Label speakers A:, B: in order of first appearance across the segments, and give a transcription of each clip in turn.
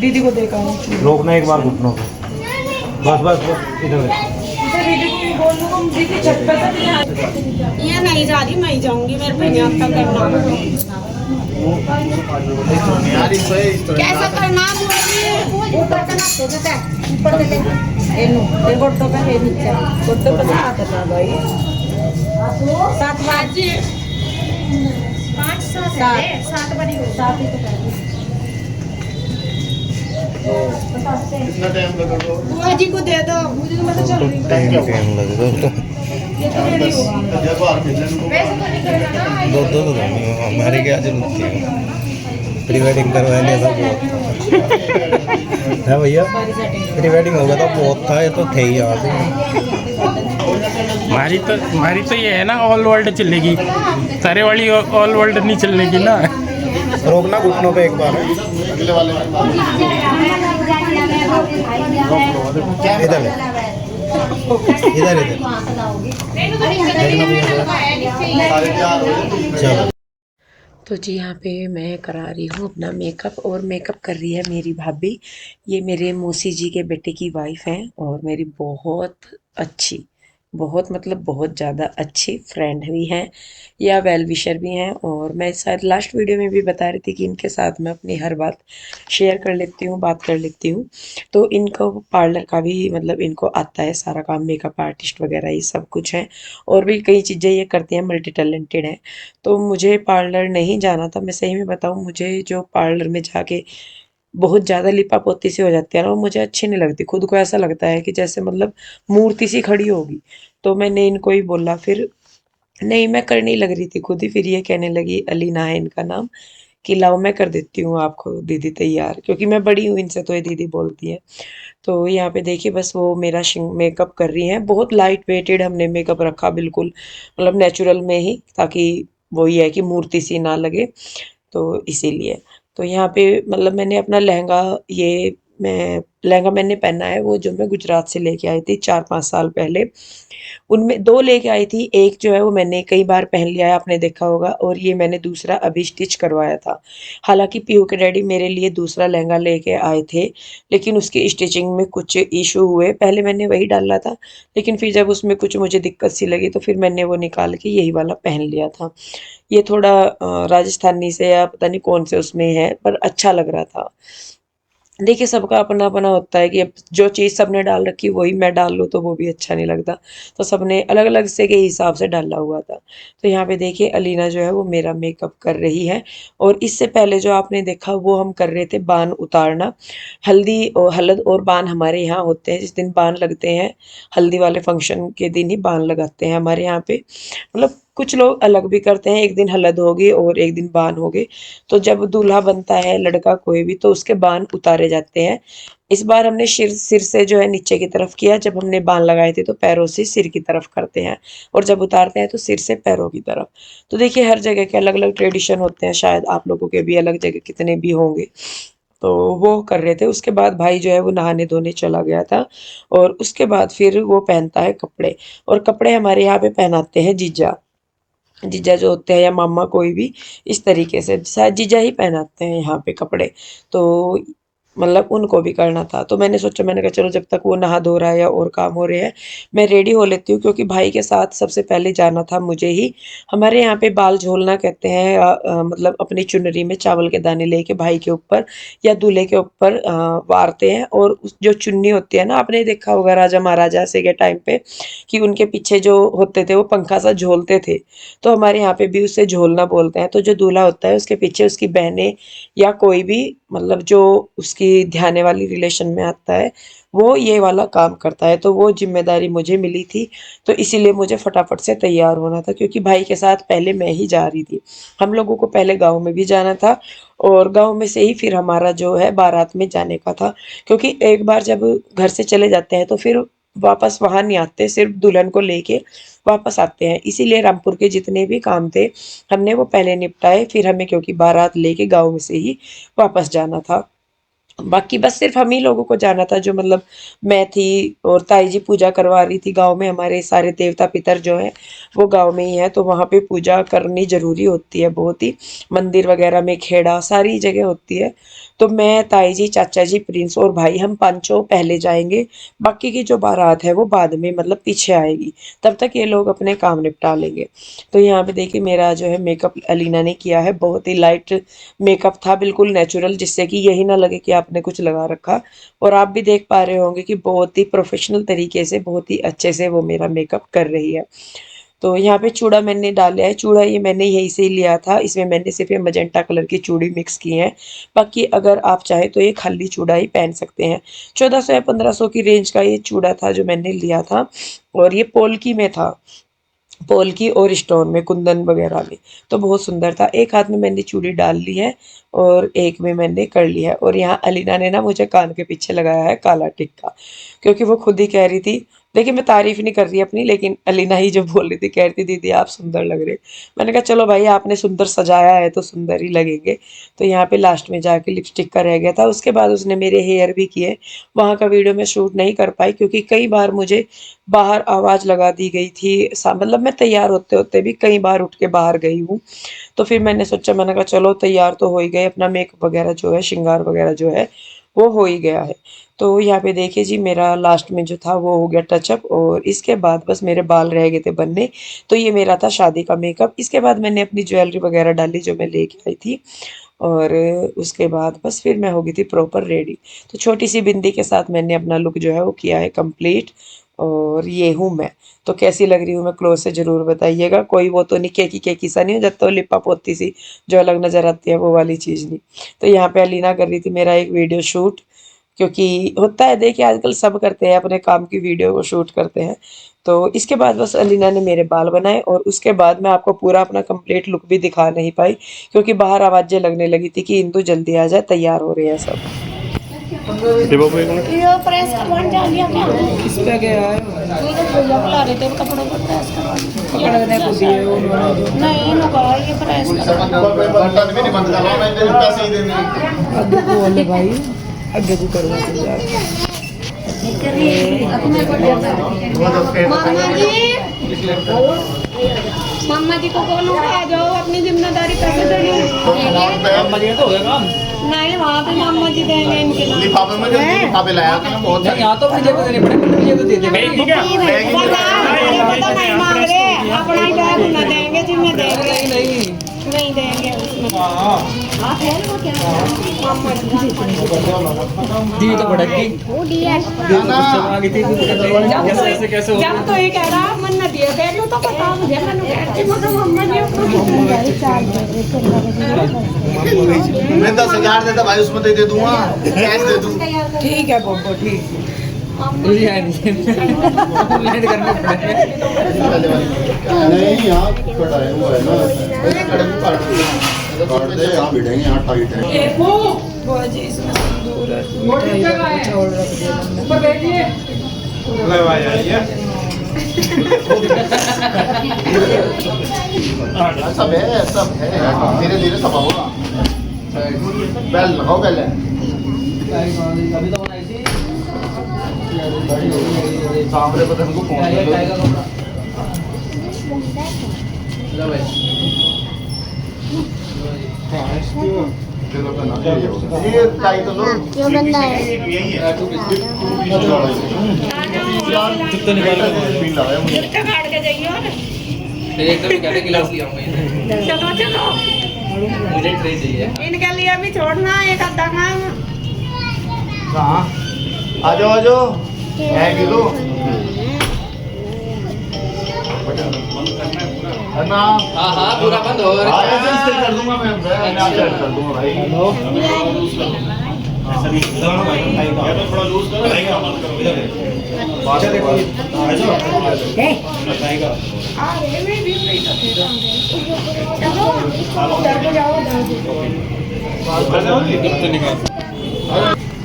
A: दीदी को देखा हूँ।
B: रोकना एक बार घुटनों को, बस बस बस इधर है।
A: दीदी को भी बोल दूँगा दीदी छत पे तक
C: ये नहीं जा रही, मैं ही जाऊंगी, मेरे पे नहीं आता करना। कैसा करना
A: ऊपर से ना देता है ऊपर से ले एनु ते गोटो का है नीचे गोटो पे साथ था भाई 7 बजे 5 बड़ी 7 ही तो कर
D: कितना टाइम लगेगा?
C: बुआ जी को दे दो, मुझे तो पता चल रही है।
B: टाइम लगेगा
C: ये तो रेडी होगा।
D: जब बाहर खेलने को
C: वैसे तो निकलेगा ना।
B: दो हमारे क्या जरूरत है, प्री वेडिंग करवाने सब है भैया, प्री वेडिंग हो गया था बहुत था, ये तो थे ही याद।
E: हमारी तो ये है ना, ऑल वर्ल्ड चलेगी, सारे वाली ऑल वर्ल्ड नहीं चलने की ना।
B: रोकना घुटनों पे एक बार,
D: अगले वाले
B: इधर इधर इधर
D: सारे तैयार हो गए।
B: चलो।
F: तो जी यहाँ पे मैं करा रही हूँ अपना मेकअप, और मेकअप कर रही है मेरी भाभी। ये मेरे मौसी जी के बेटे की वाइफ है और मेरी बहुत अच्छी, बहुत मतलब बहुत ज़्यादा अच्छी फ्रेंड भी हैं या वेल विशर भी हैं। और मैं शायद लास्ट वीडियो में भी बता रही थी कि इनके साथ मैं अपनी हर बात शेयर कर लेती हूँ, बात कर लेती हूँ। तो इनको पार्लर का भी मतलब इनको आता है सारा काम, मेकअप आर्टिस्ट वगैरह ये सब कुछ है, और भी कई चीज़ें ये करती हैं, मल्टी टैलेंटेड है। तो मुझे पार्लर नहीं जाना था, मैं सही में बताऊँ, मुझे जो पार्लर में जाके बहुत ज़्यादा लिपापोती सी हो जाती है ना, वो मुझे अच्छी नहीं लगती। खुद को ऐसा लगता है कि जैसे मतलब मूर्ति सी खड़ी होगी। तो मैंने इनको ही बोला, फिर नहीं मैं करने ही लग रही थी खुद ही, फिर ये कहने लगी, अलीना है इनका नाम, कि लाओ मैं कर देती हूँ आपको दीदी तैयार, क्योंकि मैं बड़ी हूँ इनसे तो ये दीदी बोलती है। तो यहाँ पे देखिए बस वो मेरा मेकअप कर रही हैं, बहुत लाइट वेटेड हमने मेकअप रखा, बिल्कुल मतलब नेचुरल में ही, ताकि वही है कि मूर्ति सी ना लगे, तो इसीलिए। तो यहाँ पे मतलब मैंने अपना लहंगा, ये मैं लहंगा मैंने पहना है वो जो मैं गुजरात से लेके आई थी 4-5 साल पहले, उनमें 2 लेके आई थी। एक जो है वो मैंने कई बार पहन लिया है, आपने देखा होगा, और ये मैंने दूसरा अभी स्टिच करवाया था। हालाँकि पीयू के डैडी मेरे लिए दूसरा लहंगा लेके आए थे, लेकिन उसकी स्टिचिंग में कुछ इश्यू हुए। पहले मैंने वही डाला था, लेकिन फिर जब उसमें कुछ मुझे दिक्कत सी लगी तो फिर मैंने वो निकाल के यही वाला पहन लिया था। ये थोड़ा राजस्थानी से या पता नहीं कौन से उसमें है, पर अच्छा लग रहा था। देखिए सबका अपना अपना होता है कि अब जो चीज़ सबने डाल रखी वही मैं डाल लूँ तो वो भी अच्छा नहीं लगता, तो सबने अलग अलग से के हिसाब से डाला हुआ था। तो यहाँ पे देखिए अलीना जो है वो मेरा मेकअप कर रही है, और इससे पहले जो आपने देखा वो हम कर रहे थे बान उतारना। हल्दी और हल्द और बान हमारे यहाँ होते हैं, जिस दिन बान लगते हैं, हल्दी वाले फंक्शन के दिन ही बान लगाते हैं हमारे यहाँ पे। मतलब कुछ लोग अलग भी करते हैं, एक दिन हल्द होगी और एक दिन बान होगे। तो जब दूल्हा बनता है लड़का कोई भी, तो उसके बान उतारे जाते हैं। इस बार हमने सिर से जो है नीचे की तरफ किया, जब हमने बान लगाए थे तो पैरों से सिर की तरफ करते हैं, और जब उतारते हैं तो सिर से पैरों की तरफ। तो देखिए हर जगह के अलग अलग ट्रेडिशन होते हैं, शायद आप लोगों के भी अलग जगह कितने भी होंगे। तो वो कर रहे थे, उसके बाद भाई जो है वो नहाने धोने चला गया था, और उसके बाद फिर वो पहनता है कपड़े। और कपड़े हमारे यहाँ पे पहनाते हैं जीजा, जीजा जो होते हैं या मामा कोई भी, इस तरीके से शायद जीजा ही पहनाते हैं यहाँ पे कपड़े। तो मतलब उनको भी करना था, तो मैंने सोचा, मैंने कहा चलो जब तक वो नहा धो रहा है या और काम हो रहे हैं, मैं रेडी हो लेती हूँ, क्योंकि भाई के साथ सबसे पहले जाना था मुझे ही। हमारे यहाँ पे बाल झोलना कहते हैं, मतलब अपनी चुनरी में चावल के दाने लेके भाई के ऊपर या दूल्हे के ऊपर वारते हैं, और जो चुन्नी होती है ना, आपने देखा होगा राजा महाराजा से के टाइम पे कि उनके पीछे जो होते थे वो पंखा सा झोलते थे, तो हमारे यहाँ पे भी उसे झोलना बोलते हैं। तो जो दूल्हा होता है उसके पीछे उसकी बहनें या कोई भी मतलब जो उसकी ध्याने वाली रिलेशन में आता है, वो ये वाला काम करता है। तो वो जिम्मेदारी मुझे मिली थी, तो इसीलिए मुझे फटाफट से तैयार होना था, क्योंकि भाई के साथ पहले मैं ही जा रही थी। हम लोगों को पहले गांव में भी जाना था, और गांव में से ही फिर हमारा जो है बारात में जाने का था, क्योंकि एक बार जब घर से चले जाते हैं तो फिर वापस वहाँ नहीं आते, सिर्फ दुल्हन को लेके वापस आते हैं। इसीलिए रामपुर के जितने भी काम थे हमने वो पहले निपटाए, फिर हमें क्योंकि बारात लेके गाँव में से ही वापस जाना था। बाकी बस सिर्फ हम ही लोगों को जाना था, जो मतलब मैं थी और ताई जी पूजा करवा रही थी गांव में। हमारे सारे देवता पितर जो हैं वो गांव में ही है, तो वहाँ पे पूजा करनी ज़रूरी होती है बहुत ही। मंदिर वगैरह में खेड़ा सारी जगह होती है। तो मैं, ताई जी, चाचा जी, प्रिंस और भाई, हम पांचों पहले जाएंगे। बाकी की जो बारात है वो बाद में मतलब पीछे आएगी, तब तक ये लोग अपने काम निपटा लेंगे। तो यहाँ पे देखिए मेरा जो है मेकअप अलीना ने किया है, बहुत ही लाइट मेकअप था, बिल्कुल नेचुरल, जिससे कि यही ना लगे कि आपने कुछ लगा रखा। और आप भी देख पा रहे होंगे कि बहुत ही प्रोफेशनल तरीके से, बहुत ही अच्छे से वो मेरा मेकअप कर रही है। तो यहाँ पे चूड़ा मैंने डाला है, चूड़ा ये मैंने यहीं से ही लिया था, इसमें मैंने सिर्फ ये मजेंटा कलर की चूड़ी मिक्स की है। बाकी अगर आप चाहे तो ये खाली चूड़ा ही पहन सकते हैं। 1400 या 1500 की रेंज का ये चूड़ा था जो मैंने लिया था, और ये पोल्की में था, पोल्की और स्टोन में, कुंदन वगैरह में। तो बहुत सुंदर था। एक हाथ में मैंने चूड़ी डाल ली है और एक में मैंने कर लिया है। और यहाँ अलीना ने ना मुझे कान के पीछे लगाया है काला टिक्का, क्योंकि वो खुद ही कह रही थी, देखिए मैं तारीफ नहीं कर रही अपनी, लेकिन अलीना ही जो बोल रही थी, कह रही थी दीदी आप सुंदर लग रहे। मैंने कहा चलो भाई, आपने सुंदर सजाया है तो सुंदर ही लगेंगे। तो यहाँ पे लास्ट में जाके लिपस्टिक का रह गया था। उसके बाद उसने मेरे हेयर भी किए। वहाँ का वीडियो में शूट नहीं कर पाई, क्योंकि कई बार मुझे बाहर आवाज़ लगा दी गई थी। मतलब मैं तैयार होते होते भी कई बार उठ के बाहर गई हूँ। तो फिर मैंने सोचा, मैंने कहा चलो तैयार तो हो ही गए, अपना मेकअप वगैरह जो है, श्रृंगार वगैरह जो है वो हो ही गया है। तो यहाँ पे देखिए जी, मेरा लास्ट में जो था वो हो गया टचअप, और इसके बाद बस मेरे बाल रह गए थे बनने। तो ये मेरा था शादी का मेकअप। इसके बाद मैंने अपनी ज्वेलरी वगैरह डाली जो मैं लेके आई थी, और उसके बाद बस फिर मैं हो गई थी प्रॉपर रेडी। तो छोटी सी बिंदी के साथ मैंने अपना लुक जो है वो किया है कंप्लीट। और ये हूँ मैं। तो कैसी लग रही हूँ मैं, क्लोज से ज़रूर बताइएगा। कोई वो तो नहीं केकी सा नहीं हो, जब तो लिपा पोती सी जो अलग नज़र आती है वो वाली चीज़ नहीं। तो यहाँ पे अलीना कर रही थी मेरा एक वीडियो शूट, क्योंकि होता है, देखिए आजकल सब करते हैं, अपने काम की वीडियो को शूट करते हैं। तो इसके बाद बस अलीना ने मेरे बाल बनाए, और उसके बाद मैं आपको पूरा अपना कंप्लीट लुक भी दिखा नहीं पाई, क्योंकि बाहर आवाज़ें लगने लगी थी कि इंदु जल्दी आ जाए, तैयार हो रहे हैं सब।
C: ये प्रेस करवाने जा लिया क्या?
A: किस पे गया है?
C: भैया बुला रहे थे कपड़ों को प्रेस
A: पकड़ने को दिए उन्होंने।
C: नहीं नुका ये प्रेस
D: बर्तन भी नहीं बंद करवा, मैं तेरे पैसे ही देने।
A: आगे को बोले भाई, आगे को करवा के जा।
C: मामा जी को बोलो आ जाओ, अपनी जिम्मेदारी कैसे देनी? नहीं वहाँ पे मामा जी देंगे इनके नाम।
D: लिफाफे में जो लिफाफे लाया था ना बहुत सारे।
A: यहाँ तो मुझे देने पड़े, मुझे तो दे दे।
C: पता नहीं मांग रहे, अपना ही बैग ना देंगे, जिम्मे देंगे
A: नहीं
C: नहीं देंगे उसमें। आप है वो क्या मामा
A: दी तो भड़क गई।
C: वो दिया
A: आगे थी कैसे कैसे हो
C: जब तो ये कह रहा मन न दिया दे लो तो पता मुझे मन कहती मगर मम्मा जी
D: मैं 10,000 देता भाई, उसमें दे दूंगा, कैश दे दूं।
A: ठीक है बोबो, ठीक मुझे है नहीं लेट करने पड़े।
D: नहीं यहाँ कटा है, वो है ना कड़े को काट दे, यहाँ बैठेंगे, यहाँ टाइट है।
A: बाजी इसमें दूर है, मिठाई चावल रख दिया हमने।
D: सब है, सब है, धीरे धीरे सब होगा। बेल लगाओ, बेल है अभी तो बनाई थी सामने बटन को फोन ये टाइट लो,
C: जो बंदा है
D: यही है कितने निकाल मुझे
C: काट के जाइए और
A: एकदम कहते गिलास लिया
C: चलो चलो
A: मुझे ट्रे चाहिए।
C: इनके लिए भी छोड़ना एक आधा काम।
D: कहाँ आ जाओ किलो करना।
A: हाँ हाँ पूरा बंद हो रहा है।
D: कर दूंगा मैं आपसे कर दूंगा भाई। हेलो थोड़ा लूज करो, बंद करो इधर देखो
C: अरे मैं भी नहीं करती चलो उधर को जाओ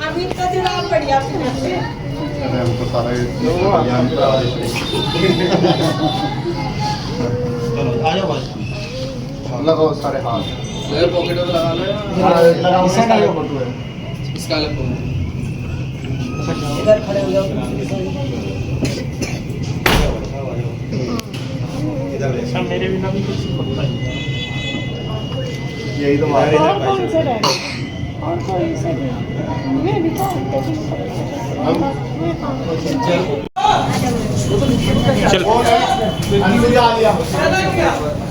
C: अभी तो जुड़ाव बढ़िया से
D: हमको सारा आ जाओ बस लगाओ सारे हाथ
A: पॉकेट में लगा लो।
D: लगाओ, इसका लगाओ फोटो है। इसका अलग करो।
A: इधर खड़े हो जाओ।
E: ऐसा मेरे बिना भी कुछ होता है।
D: यही तो बात है।
C: और कौन से रह गए? और कोई से नहीं। मैं भी तो
E: चल
D: अंदर जा लिया।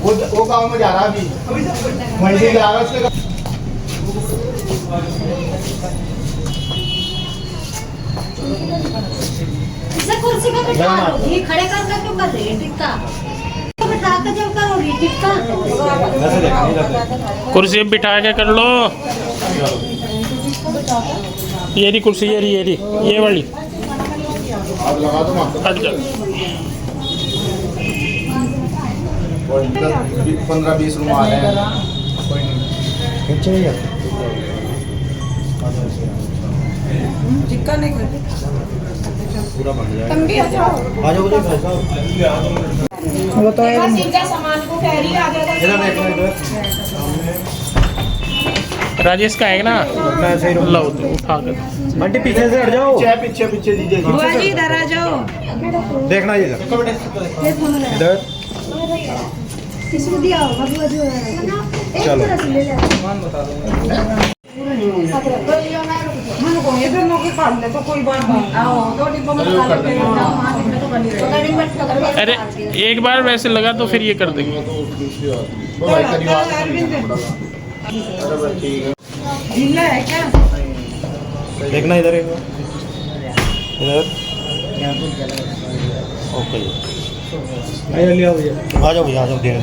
D: वो गाँव में जा रहा अभी। वहीं से जा रहा उसके।
C: इसे कुर्सी पे बिठा लो। ये खड़े कर क्यों कर रही है टिक्का? बिठा के जब करोगी टिक्का।
E: कुर्सी पे बिठा के कर लो। ये रही कुर्सी, ये रही ये वाली।
D: अब लगा दो वहाँ।
E: हट जा।
D: 15-20 रुमाल है। कोई नहीं।
A: टिक्का नहीं करते।
B: पूरा बढ़ जाएगा।
A: तुम भी आ जाओ।
B: आ जाओ भाई साहब।
A: वो तो है।
C: सीधा सामान को कैरी आ जाएगा।
B: इधर देखो इधर।
E: राजेश का है ना,
B: मैं सही रुक
E: लो तो उठा कर।
B: आंटी पीछे से हट जाओ।
D: पीछे पीछे दीजिए।
A: बुआ जी इधर आ जाओ।
B: देखना इधर इधर।
C: किसी को दिया होगा बुआ जी
B: चलो।
A: ये दोनों के खा ले तो कोई बात नहीं। आओ 2 डिब्बों में खा लेते हैं। में तो बनी रहे।
E: अरे एक बार वैसे लगा तो फिर ये कर देंगे।
D: भाई करीब आ अरे ठीक है।
A: ढीला है क्या?
B: देखना इधर एक बार। इधर ओके। आ जाओ भैया, आ जाओ धीरे।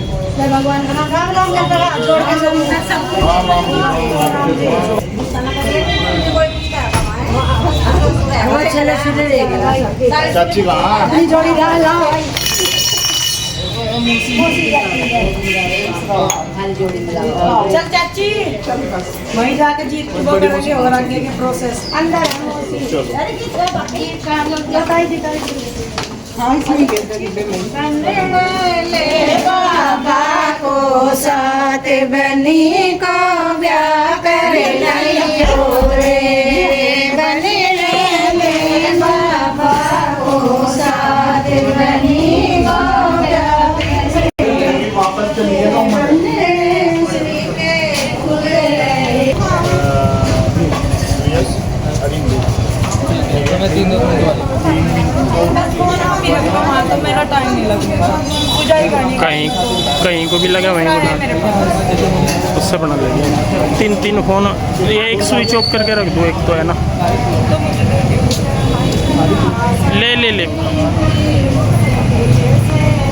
C: भगवान का नाम राम राम करते रहो, जोड़ के सब
A: वो चले फिरे रहेगा।
D: चाची कहाँ?
C: जोड़ी डाल लाओ।
A: चल चाची वहीं जाके जीत को करेंगे और आगे के प्रोसेस
C: अंदर अरे कितना बाकी काम लोग बताई दिखाई।
A: हाँ इसमें कहते
C: ले बाबा को साथ बनी को ब्याह कर लियो रे। बने ले बाबा को साथ बनी को ब्याह
D: वापस चलिए ना
A: तो मेरा टाइम नहीं लगेगा। पूजा ही करनी
E: कहीं कहीं को भी लगा वहीं को उससे बना लेंगे। 3 फोन, ये एक स्विच ऑफ करके रख दो, एक तो है ना। ले ले ले